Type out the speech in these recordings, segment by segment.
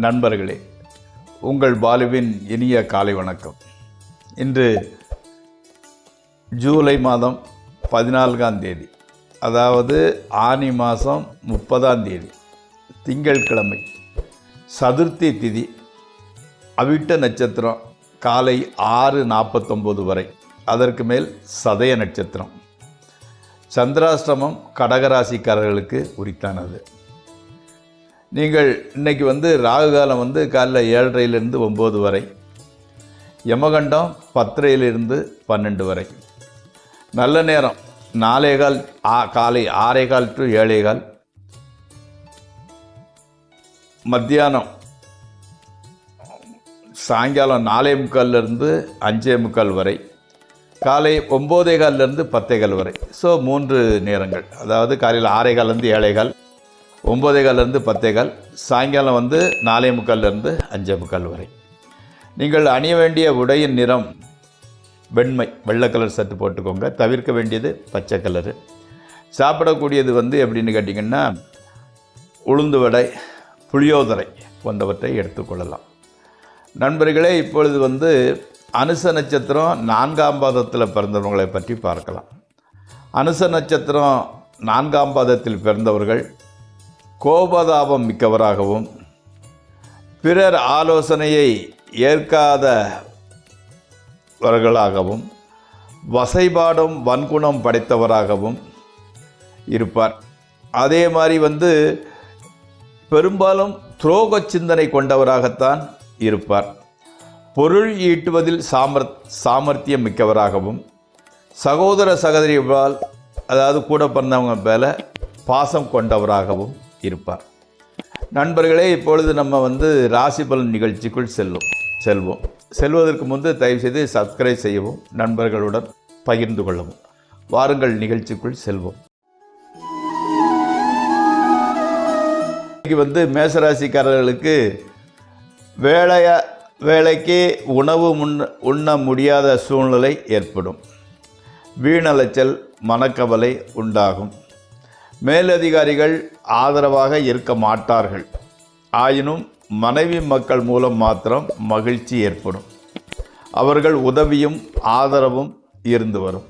நண்பர்களே, உங்கள் பாலுவின் இனிய காலை வணக்கம். இன்று ஜூலை மாதம் 14ஆம் தேதி, அதாவது ஆனி மாதம் 30ஆம் தேதி, திங்கட்கிழமை, சதுர்த்தி திதி, அவிட்ட நட்சத்திரம் காலை 6:49 வரை, அதற்கு மேல் சதய நட்சத்திரம். சந்திராஷ்டமம் கடகராசிக்காரர்களுக்கு உரித்தானது. நீங்கள் இன்றைக்கி ராகுகாலம் காலைல 7:30லிருந்து 9 வரை, யமகண்டம் 10:30லிருந்து 12 வரை, நல்ல நேரம் 4:15 காலை 6:15 to 7:15, மத்தியானம் சாயங்காலம் 4:45லிருந்து 5:45 வரை, காலை 9:15லிருந்து 10:15 வரை. ஸோ 3 நேரங்கள், அதாவது காலையில் 6:15லேருந்து 7:15, 9:15லிருந்து 10:15, சாயங்காலம் 4:45லிருந்து 5:45 வரை. நீங்கள் அணிய வேண்டிய உடையின் நிறம் வெண்மை, வெள்ளை கலர் சட்டு போட்டுக்கோங்க. தவிர்க்க வேண்டியது பச்சை கலரு. சாப்பிடக்கூடியது எப்படின்னு கேட்டிங்கன்னா, உளுந்து வடை, புளியோதரை போன்றவற்றை எடுத்துக்கொள்ளலாம். நண்பர்களே, இப்பொழுது அனுச நட்சத்திரம் 4ஆம் பாதத்தில் பிறந்தவர்களை பற்றி பார்க்கலாம். அனுச நட்சத்திரம் 4ஆம் பாதத்தில் பிறந்தவர்கள் கோபதாபம் மிக்கவராகவும், பிறர் ஆலோசனையை ஏற்காதவர்களாகவும், வசைபாடும் வன்குணம் படைத்தவராகவும் இருப்பார். அதே மாதிரி பெரும்பாலும் துரோக சிந்தனை கொண்டவராகத்தான் இருப்பார். பொருள் ஈட்டுவதில் சாமர்த்தியம் மிக்கவராகவும், சகோதர சகோதரிகளால், அதாவது கூட பிறந்தவங்க மேலே பாசம் கொண்டவராகவும் இருப்பார். நண்பர்களே, இப்பொழுது நம்ம ராசி பலன் நிகழ்ச்சிக்குள் செல்வோம். செல்வதற்கு முன்பு தயவுசெய்து சப்ஸ்கிரைப் செய்யவும், நண்பர்களுடன் பகிர்ந்து கொள்ளவும். வாருங்கள், நிகழ்ச்சிக்குள் செல்வோம். இன்றைக்கி மேசராசிக்காரர்களுக்கு வேலைக்கு உணவு உண்ண முடியாத சூழ்நிலை ஏற்படும். வீணலைச்சல், மனக்கவலை உண்டாகும். மேலதிகாரிகள் ஆதரவாக இருக்க மாட்டார்கள். ஆயினும் மனைவி மக்கள் மூலம் மாத்திரம் மகிழ்ச்சி ஏற்படும். அவர்கள் உதவியும் ஆதரவும் இருந்து வரும்.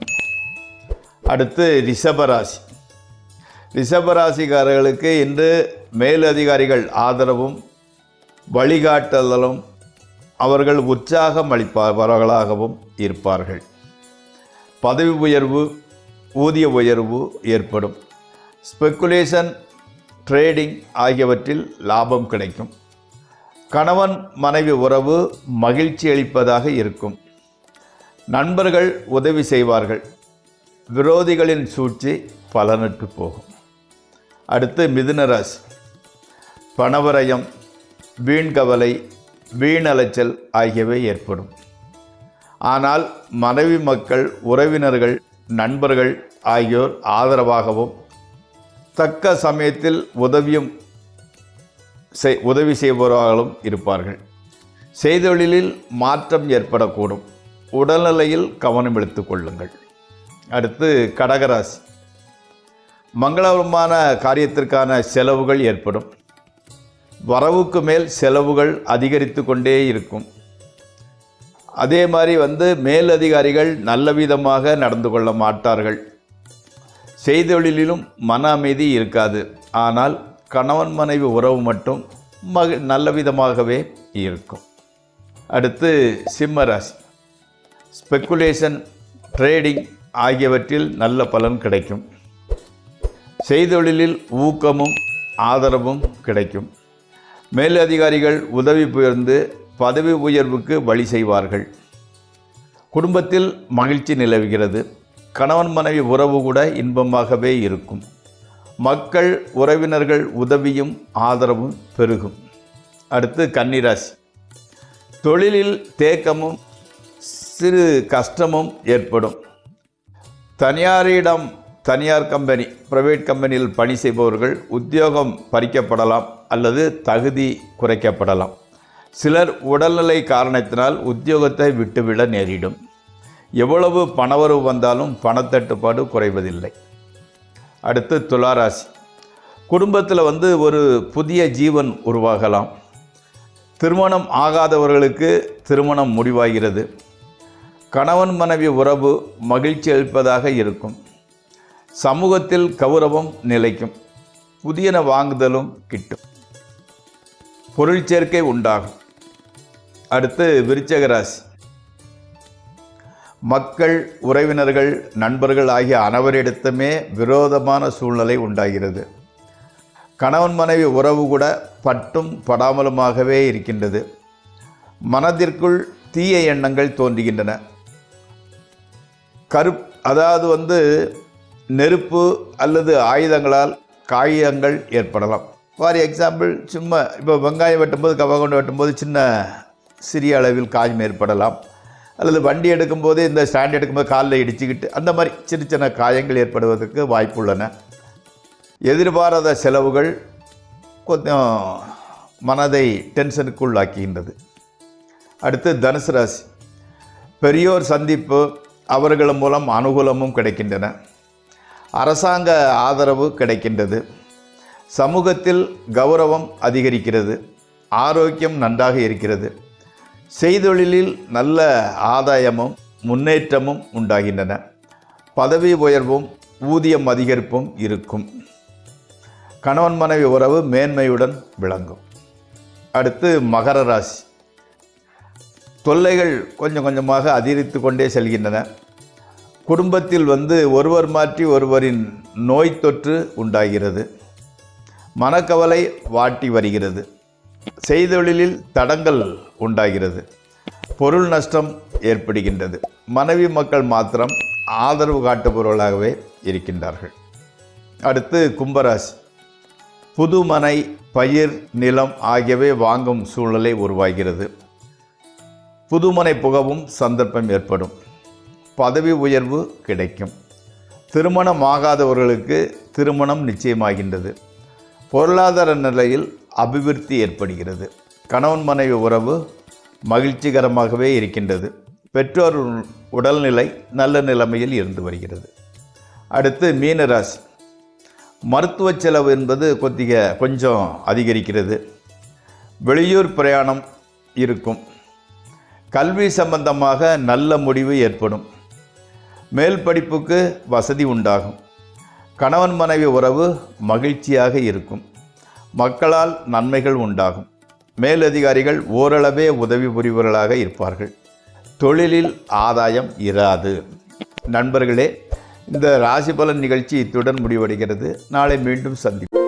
அடுத்து ரிஷபராசி. ரிஷபராசிக்காரர்களுக்கு இன்று மேலதிகாரிகள் ஆதரவும் வழிகாட்டுதலும், அவர்கள் உற்சாகம் அளிப்பவர்களாகவும் இருப்பார்கள். பதவி உயர்வு, ஊதிய உயர்வு ஏற்படும். ஸ்பெக்குலேஷன், ட்ரேடிங் ஆகியவற்றில் லாபம் கிடைக்கும். கணவன் மனைவி உறவு மகிழ்ச்சி அளிப்பதாக இருக்கும். நண்பர்கள் உதவி செய்வார்கள். விரோதிகளின் சூழ்ச்சி பலனற்று போகும். அடுத்து மிதுன ராசி. பணவரயம், வீண்கவலை, வீணலைச்சல் ஆகியவை ஏற்படும். ஆனால் மனைவி மக்கள், உறவினர்கள், நண்பர்கள் ஆகியோர் ஆதரவாகவும் தக்க சமயத்தில் உதவி செய்பவர்களும் இருப்பார்கள். செய்தொழிலில் மாற்றம் ஏற்படக்கூடும். உடல்நிலையில் கவனம் எடுத்துக் கொள்ளுங்கள். அடுத்து கடகராசி. மங்களகரமான காரியத்திற்கான செலவுகள் ஏற்படும். வரவுக்கு மேல் செலவுகள் அதிகரித்து கொண்டே இருக்கும். அதே மாதிரி மேலதிகாரிகள் நல்ல விதமாக நடந்து கொள்ள மாட்டார்கள். செய்தொழிலிலும் மன அமைதி இருக்காது. ஆனால் கணவன் மனைவி உறவு மட்டும் நல்ல விதமாகவே இருக்கும். அடுத்து சிம்மராசி. ஸ்பெக்குலேஷன், ட்ரேடிங் ஆகியவற்றில் நல்ல பலன் கிடைக்கும். செய்தொழிலில் ஊக்கமும் ஆதரவும் கிடைக்கும். மேலதிகாரிகள் உதவி புரிந்து பதவி உயர்வுக்கு வழி செய்வார்கள். குடும்பத்தில் மகிழ்ச்சி நிலவுகிறது. கணவன் மனைவி உறவு கூட இன்பமாகவே இருக்கும். மக்கள், உறவினர்கள் உதவியும் ஆதரவும் பெருகும். அடுத்து கன்னிராசி. தொழிலில் தேக்கமும் சிறு கஷ்டமும் ஏற்படும். தனியார் கம்பெனி, பிரைவேட் கம்பெனியில் பணி செய்பவர்கள் உத்தியோகம் பறிக்கப்படலாம் அல்லது தகுதி குறைக்கப்படலாம். சிலர் உடல்நிலை காரணத்தினால் உத்தியோகத்தை விட்டுவிட நேரிடும். எவ்வளவு பணவரவு வந்தாலும் பணத்தட்டுப்பாடு குறைவதில்லை. அடுத்து துளாராசி. குடும்பத்தில் ஒரு புதிய ஜீவன் உருவாகலாம். திருமணம் ஆகாதவர்களுக்கு திருமணம் முடிவாகிறது. கணவன் மனைவி உறவு மகிழ்ச்சி அளிப்பதாக இருக்கும். சமூகத்தில் கௌரவம் நிலைக்கும். புதியன வாங்குதலும் கிட்டும். பொருள் சேர்க்கை உண்டாகும். அடுத்து விருச்சிக ராசி. மக்கள், உறவினர்கள், நண்பர்கள் ஆகிய அனைவரிடத்துமே விரோதமான சூழ்நிலை உண்டாகிறது. கணவன் மனைவி உறவு கூட பட்டும் படாமலுமாகவே இருக்கின்றது. மனதிற்குள் தீய எண்ணங்கள் தோன்றுகின்றன. அதாவது நெருப்பு அல்லது ஆயுதங்களால் காயங்கள் ஏற்படலாம். ஃபார் எக்ஸாம்பிள், சும்மா இப்போ வெங்காயம் வெட்டும்போது, கவகொண்டு வெட்டும்போது சிறிய அளவில் காயம் ஏற்படலாம். அல்லது வண்டி எடுக்கும்போது, இந்த ஸ்டாண்ட் எடுக்கும்போது காலில் இடிச்சுக்கிட்டு அந்த மாதிரி சின்ன சின்ன காயங்கள் ஏற்படுவதற்கு வாய்ப்புள்ளன. எதிர்பாராத செலவுகள் கொஞ்சம் மனதை டென்ஷனுக்குள்ளாக்குகின்றது. அடுத்து தனுசு ராசி. பெரியோர் சந்திப்பு, அவர்கள் மூலம் அனுகூலமும் கிடைக்கின்றன. அரசாங்க ஆதரவு கிடைக்கின்றது. சமூகத்தில் கௌரவம் அதிகரிக்கிறது. ஆரோக்கியம் நன்றாக இருக்கிறது. செய்தொழிலில் நல்ல ஆதாயமும் முன்னேற்றமும் உண்டாகின்றன. பதவி உயர்வும் ஊதியம் அதிகரிப்பும் இருக்கும். கணவன் மனைவி உறவு மேன்மையுடன் விளங்கும். அடுத்து மகர ராசி. தொல்லைகள் கொஞ்சம் கொஞ்சமாக அதிகரித்து கொண்டே செல்கின்றன. குடும்பத்தில் ஒருவர் மாற்றி ஒருவரின் நோய் தொற்று உண்டாகிறது. மனக்கவலை வாட்டி வருகிறது. செய்தொழிலில் தடங்கள் உண்டாகிறது. பொருள் நஷ்டம் ஏற்படுகின்றது. மனைவி மக்கள் மாத்திரம் ஆதரவு காட்டுபவர்களாகவே இருக்கின்றார்கள். அடுத்து கும்பராசி. புதுமனை, பயிர், நிலம் ஆகியவை வாங்கும் சூழ்நிலை உருவாகிறது. புதுமனை புகவும் சந்தர்ப்பம் ஏற்படும். பதவி உயர்வு கிடைக்கும். திருமணம் ஆகாதவர்களுக்கு திருமணம் நிச்சயமாகின்றது. பொருளாதார நிலையில் அபிவிருத்தி ஏற்படுகிறது. கணவன் மனைவி உறவு மகிழ்ச்சிகரமாகவே இருக்கின்றது. பெற்றோர் உடல்நிலை நல்ல நிலைமையில் இருந்து வருகிறது. அடுத்து மீனராசி. மருத்துவ செலவு என்பது கொஞ்சம் அதிகரிக்கிறது. வெளியூர் பிரயாணம் இருக்கும். கல்வி சம்பந்தமாக நல்ல முடிவு ஏற்படும். மேல் படிப்புக்கு வசதி உண்டாகும். கணவன் மனைவி உறவு மகிழ்ச்சியாக இருக்கும். மக்களால் நன்மைகள் உண்டாகும். மேலதிகாரிகள் ஓரளவே உதவி புரிபவர்களாக இருப்பார்கள். தொழிலில் ஆதாயம் இராது. நண்பர்களே, இந்த ராசி பலன் நிகழ்ச்சி இத்துடன் முடிவடைகிறது. நாளை மீண்டும் சந்திப்போம்.